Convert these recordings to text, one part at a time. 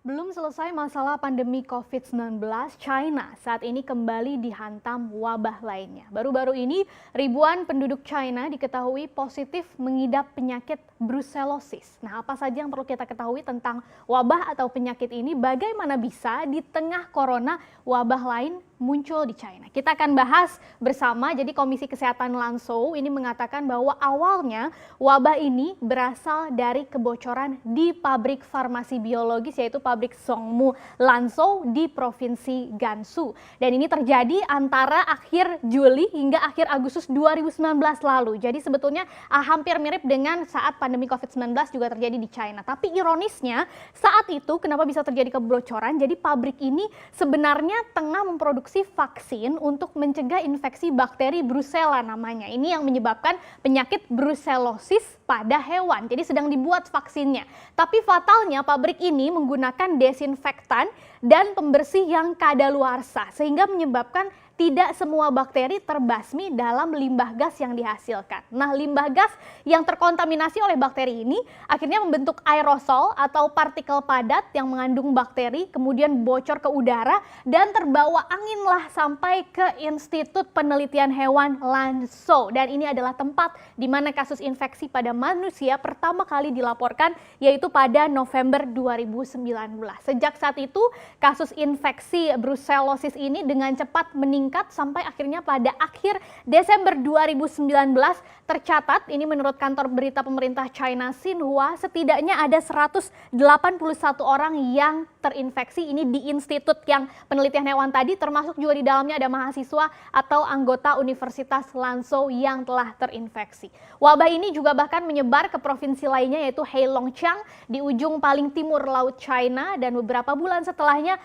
Belum selesai masalah pandemi COVID-19, China saat ini kembali dihantam wabah lainnya. Baru-baru ini, ribuan penduduk China diketahui positif mengidap penyakit brucellosis. Nah, apa saja yang perlu kita ketahui tentang wabah atau penyakit ini? Bagaimana bisa di tengah corona wabah lain muncul di China? Kita akan bahas bersama. Jadi Komisi Kesehatan Lanzhou ini mengatakan bahwa awalnya wabah ini berasal dari kebocoran di pabrik farmasi biologis yaitu pabrik Zhongmu Lanzhou di Provinsi Gansu. Dan ini terjadi antara akhir Juli hingga akhir Agustus 2019 lalu. Jadi sebetulnya hampir mirip dengan saat pandemi COVID-19 juga terjadi di China. Tapi ironisnya saat itu kenapa bisa terjadi kebocoran? Jadi pabrik ini sebenarnya tengah memproduksi vaksin untuk mencegah infeksi bakteri Brucella namanya. Ini yang menyebabkan penyakit brucellosis pada hewan. Jadi sedang dibuat vaksinnya. Tapi fatalnya pabrik ini menggunakan desinfektan dan pembersih yang kadaluarsa sehingga menyebabkan tidak semua bakteri terbasmi dalam limbah gas yang dihasilkan. Nah, limbah gas yang terkontaminasi oleh bakteri ini akhirnya membentuk aerosol atau partikel padat yang mengandung bakteri, kemudian bocor ke udara dan terbawa anginlah sampai ke Institut Penelitian Hewan Lanzhou. Dan ini adalah tempat di mana kasus infeksi pada manusia pertama kali dilaporkan, yaitu pada November 2019. Sejak saat itu, kasus infeksi brucellosis ini dengan cepat meningkat sampai akhirnya pada akhir Desember 2019 tercatat, ini menurut kantor berita pemerintah China Xinhua, setidaknya ada 181 orang yang terinfeksi ini di institut yang penelitian hewan tadi, termasuk juga di dalamnya ada mahasiswa atau anggota Universitas Lanzhou yang telah terinfeksi. Wabah ini juga bahkan menyebar ke provinsi lainnya yaitu Heilongjiang di ujung paling timur Laut China, dan beberapa bulan setelahnya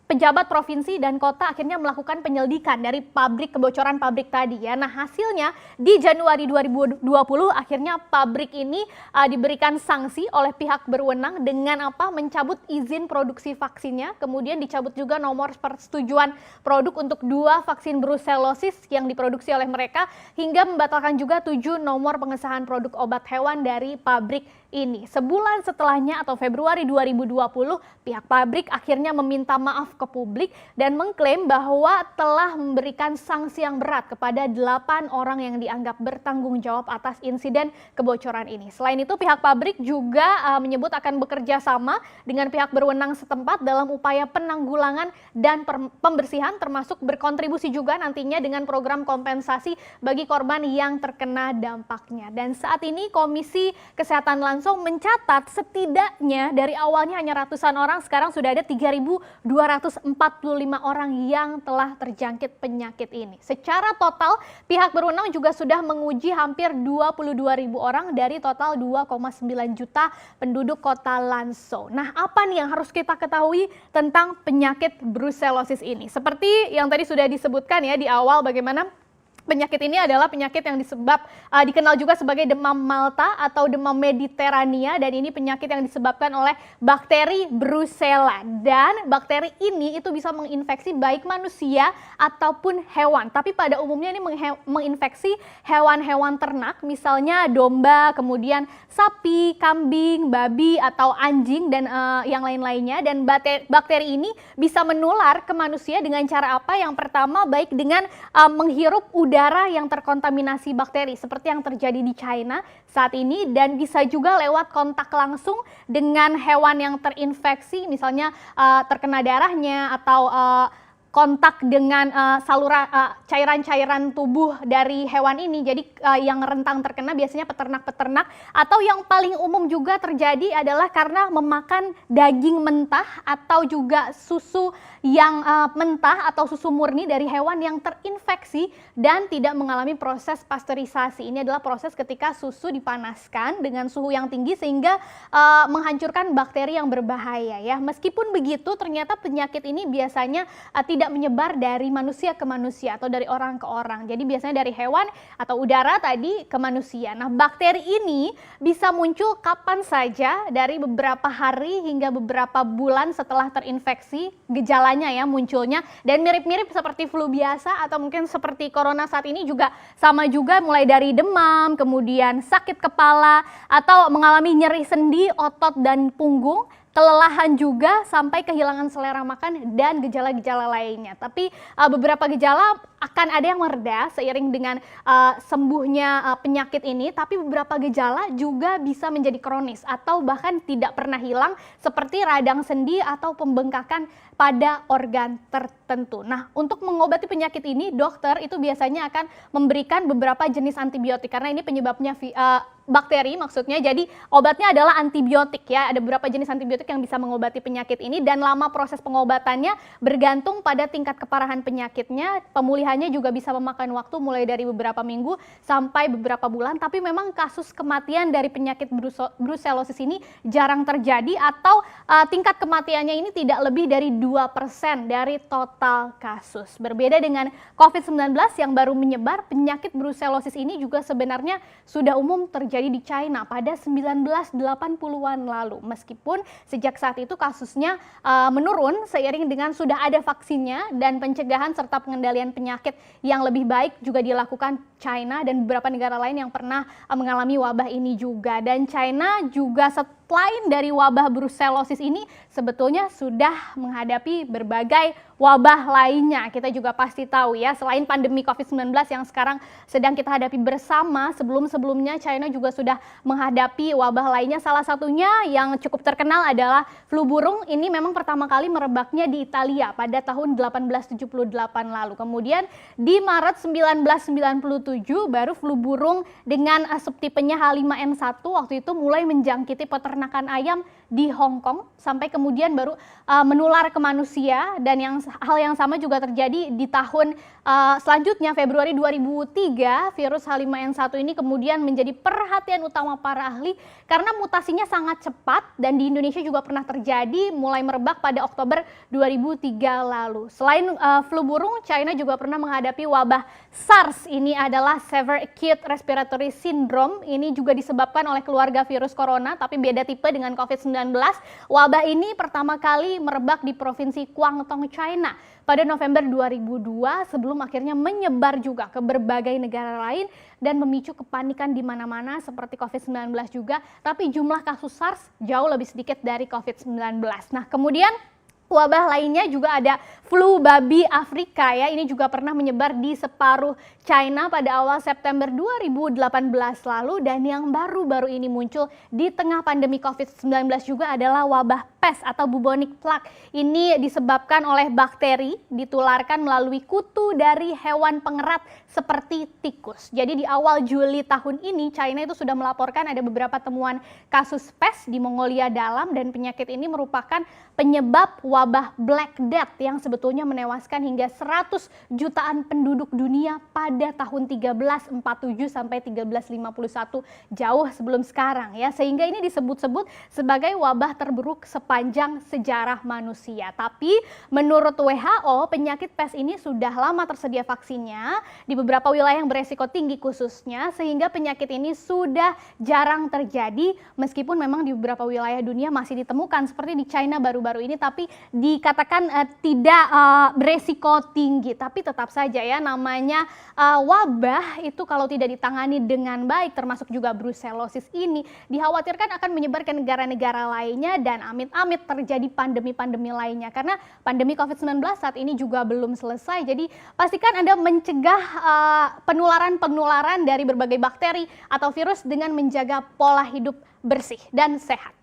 pejabat provinsi dan kota akhirnya melakukan penyelidikan dari kebocoran pabrik tadi ya. Nah, hasilnya di Januari 2020 akhirnya pabrik ini diberikan sanksi oleh pihak berwenang dengan mencabut izin produksi vaksinnya, kemudian dicabut juga nomor persetujuan produk untuk 2 vaksin brucellosis yang diproduksi oleh mereka, hingga membatalkan juga 7 nomor pengesahan produk obat hewan dari pabrik ini. Sebulan setelahnya atau Februari 2020, pihak pabrik akhirnya meminta maaf ke publik dan mengklaim bahwa telah memberikan sanksi yang berat kepada 8 orang yang dianggap bertanggung jawab atas insiden kebocoran ini. Selain itu, pihak pabrik juga menyebut akan bekerja sama dengan pihak berwenang setempat dalam upaya penanggulangan dan pembersihan, termasuk berkontribusi juga nantinya dengan program kompensasi bagi korban yang terkena dampaknya. Dan saat ini Komisi Kesehatan Lanzhou mencatat setidaknya dari awalnya hanya ratusan orang, sekarang sudah ada 3.245 orang yang telah terjangkit penyakit ini. Secara total, pihak berwenang juga sudah menguji hampir 22.000 orang dari total 2,9 juta penduduk kota Lanzhou. Nah, apa nih yang harus kita ketahui tentang penyakit brucellosis ini? Seperti yang tadi sudah disebutkan ya di awal, bagaimana penyakit ini adalah penyakit yang dikenal juga sebagai demam Malta atau demam Mediterania, dan ini penyakit yang disebabkan oleh bakteri Brucella, dan bakteri ini itu bisa menginfeksi baik manusia ataupun hewan. Tapi pada umumnya ini menginfeksi hewan-hewan ternak, misalnya domba, kemudian sapi, kambing, babi atau anjing dan yang lain-lainnya. Dan bakteri ini bisa menular ke manusia dengan cara apa? Yang pertama, baik dengan menghirup udara yang terkontaminasi bakteri seperti yang terjadi di China saat ini, dan bisa juga lewat kontak langsung dengan hewan yang terinfeksi, misalnya terkena darahnya atau kontak dengan saluran cairan-cairan tubuh dari hewan ini. Jadi yang rentang terkena biasanya peternak-peternak, atau yang paling umum juga terjadi adalah karena memakan daging mentah atau juga susu yang mentah atau susu murni dari hewan yang terinfeksi dan tidak mengalami proses pasteurisasi. Ini adalah proses ketika susu dipanaskan dengan suhu yang tinggi sehingga menghancurkan bakteri yang berbahaya ya. Meskipun begitu, ternyata penyakit ini biasanya tidak menyebar dari manusia ke manusia atau dari orang ke orang. Jadi biasanya dari hewan atau udara tadi ke manusia. Nah, bakteri ini bisa muncul kapan saja dari beberapa hari hingga beberapa bulan setelah terinfeksi, gejalanya ya munculnya, dan mirip-mirip seperti flu biasa atau mungkin seperti corona saat ini juga sama juga, mulai dari demam, kemudian sakit kepala atau mengalami nyeri sendi, otot dan punggung, kelelahan juga sampai kehilangan selera makan dan gejala-gejala lainnya. Tapi beberapa gejala akan ada yang mereda seiring dengan sembuhnya penyakit ini, tapi beberapa gejala juga bisa menjadi kronis atau bahkan tidak pernah hilang seperti radang sendi atau pembengkakan pada organ tertentu. Nah, untuk mengobati penyakit ini, dokter itu biasanya akan memberikan beberapa jenis antibiotik karena ini penyebabnya bakteri maksudnya. Jadi obatnya adalah antibiotik ya. Ada beberapa jenis antibiotik yang bisa mengobati penyakit ini dan lama proses pengobatannya bergantung pada tingkat keparahan penyakitnya. Pemulihannya juga bisa memakan waktu mulai dari beberapa minggu sampai beberapa bulan. Tapi memang kasus kematian dari penyakit brucellosis ini jarang terjadi atau tingkat kematiannya ini tidak lebih dari 2% dari total kasus. Berbeda dengan COVID-19 yang baru menyebar, penyakit brucellosis ini juga sebenarnya sudah umum terjadi di China pada 1980-an lalu. Meskipun sejak saat itu kasusnya menurun seiring dengan sudah ada vaksinnya dan pencegahan serta pengendalian penyakit yang lebih baik juga dilakukan China dan beberapa negara lain yang pernah mengalami wabah ini juga. Dan China juga selain dari wabah brucellosis ini sebetulnya sudah menghadapi berbagai wabah lainnya. Kita juga pasti tahu ya, selain pandemi COVID-19 yang sekarang sedang kita hadapi bersama, sebelum-sebelumnya China juga sudah menghadapi wabah lainnya. Salah satunya yang cukup terkenal adalah flu burung. Ini memang pertama kali merebaknya di Italia pada tahun 1878 lalu. Kemudian di Maret 1997 baru flu burung dengan subtipenya H5N1 waktu itu mulai menjangkiti peternakan ayam di Hong Kong sampai kemudian baru menular ke manusia. Dan hal yang sama juga terjadi di tahun selanjutnya, Februari 2003. Virus H5N1 ini kemudian menjadi perhatian utama para ahli karena mutasinya sangat cepat dan di Indonesia juga pernah terjadi mulai merebak pada Oktober 2003 lalu. Selain flu burung, China juga pernah menghadapi wabah SARS. Ini adalah Severe Acute Respiratory Syndrome. Ini juga disebabkan oleh keluarga virus corona tapi beda tipe dengan COVID-19. Wabah ini pertama kali merebak di provinsi Guangdong, China pada November 2002 sebelum akhirnya menyebar juga ke berbagai negara lain dan memicu kepanikan di mana-mana seperti COVID-19 juga, tapi jumlah kasus SARS jauh lebih sedikit dari COVID-19. Nah, kemudian wabah lainnya juga ada flu babi Afrika ya. Ini juga pernah menyebar di separuh China pada awal September 2018 lalu dan yang baru-baru ini muncul di tengah pandemi COVID-19 juga adalah wabah pes atau bubonic plague. Ini disebabkan oleh bakteri ditularkan melalui kutu dari hewan pengerat seperti tikus. Jadi di awal Juli tahun ini China itu sudah melaporkan ada beberapa temuan kasus pes di Mongolia Dalam dan penyakit ini merupakan penyebab wabah Black Death yang sebetulnya menewaskan hingga 100 jutaan penduduk dunia pada tahun 1347 sampai 1351 jauh sebelum sekarang ya. Sehingga ini disebut-sebut sebagai wabah terburuk sepanjang sejarah manusia. Tapi menurut WHO penyakit pes ini sudah lama tersedia vaksinnya di beberapa wilayah yang beresiko tinggi khususnya sehingga penyakit ini sudah jarang terjadi meskipun memang di beberapa wilayah dunia masih ditemukan seperti di China baru-baru ini tapi dikatakan tidak beresiko tinggi. Tapi tetap saja ya namanya wabah itu kalau tidak ditangani dengan baik termasuk juga brucellosis ini dikhawatirkan akan menyebar ke negara-negara lainnya dan amit-amit terjadi pandemi-pandemi lainnya karena pandemi COVID-19 saat ini juga belum selesai. Jadi pastikan Anda mencegah penularan-penularan dari berbagai bakteri atau virus dengan menjaga pola hidup bersih dan sehat.